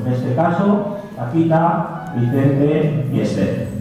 En este caso, Paquita, Vicente y Esther.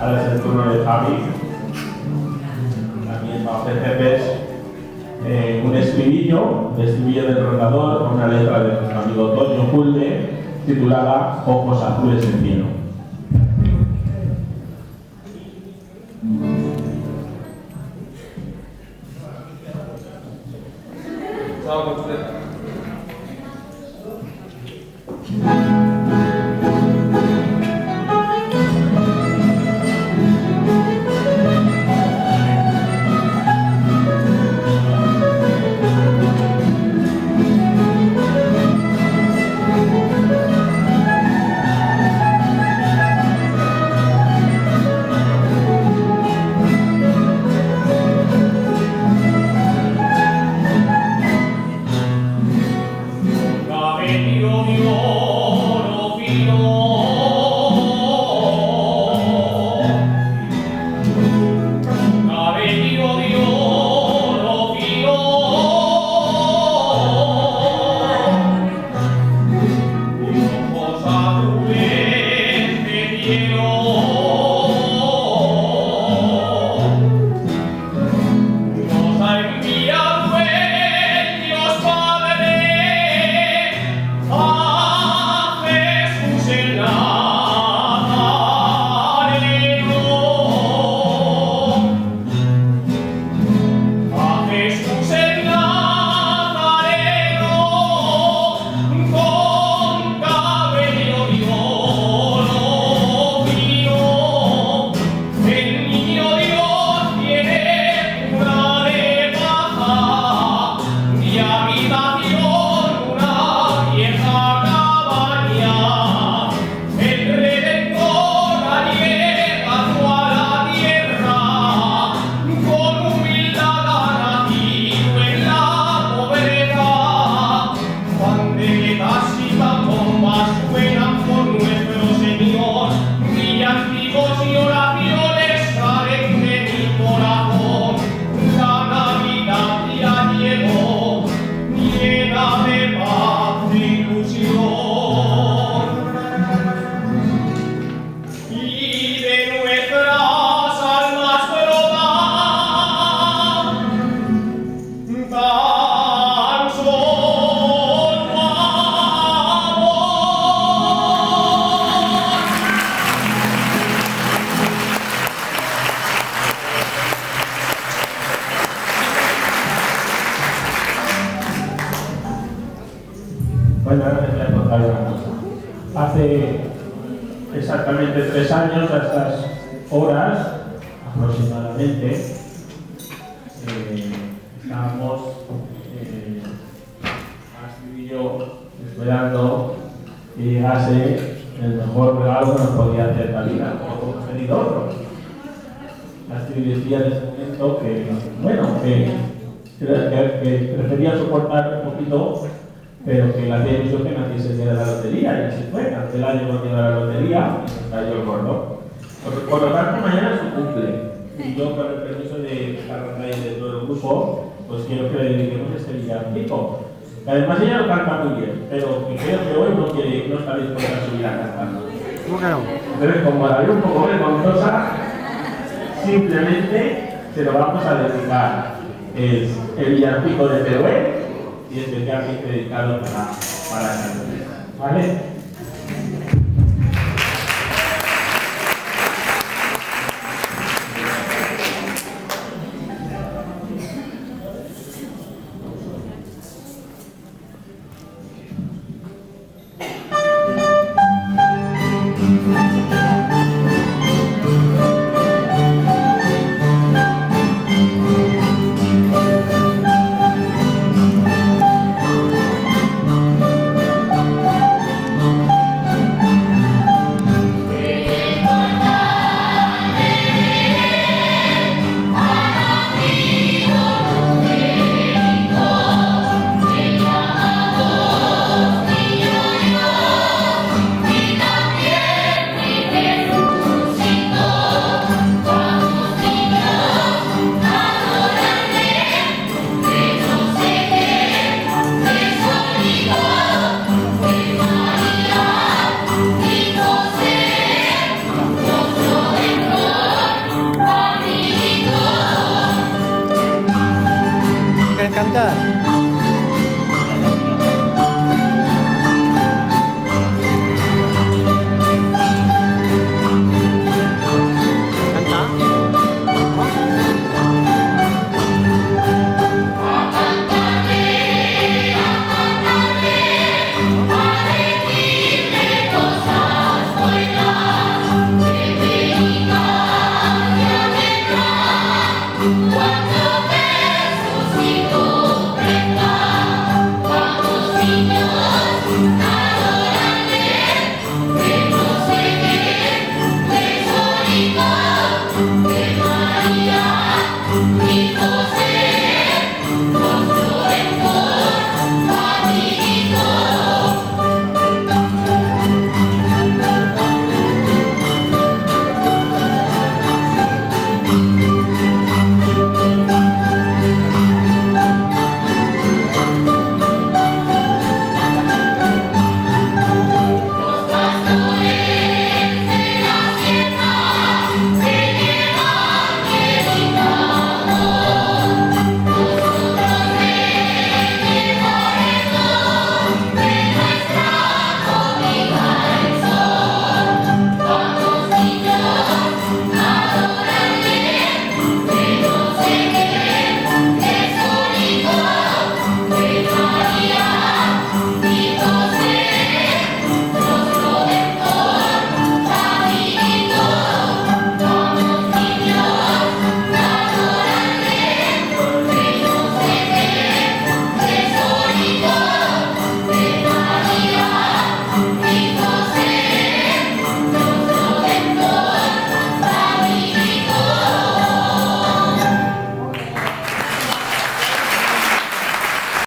Ahora es el turno de Javi. También va a ofrecerles un estribillo del rondador con una letra de nuestro amigo Toño Julde titulada Ojos azules en cielo. Bueno, ahora les voy a contar una cosa. Hace exactamente 3 años, a estas horas, aproximadamente, estábamos, Astrid y yo, esperando que llegase el mejor regalo que nos podía hacer la vida, o hemos tenido otro. Astrid decía en ese momento que, bueno, que prefería soportar un poquito, pero que le hacía ilusión que naciese el día de la lotería, y así fue. Hace el año cuando la lotería y nos cayó el gordo. Por lo tanto, mañana es su cumple. Y yo, con el permiso de Carla y de todo el grupo, pues quiero que le dediquemos este villancico. Además, ella lo canta muy bien, pero que creo que hoy no está dispuesta a subir a cantar. ¿Cómo que no? Entonces, como la veo un poco vergonzosa, simplemente se lo vamos a dedicar. Es el villancico de Teruel y especialmente dedicado para el ¿vale?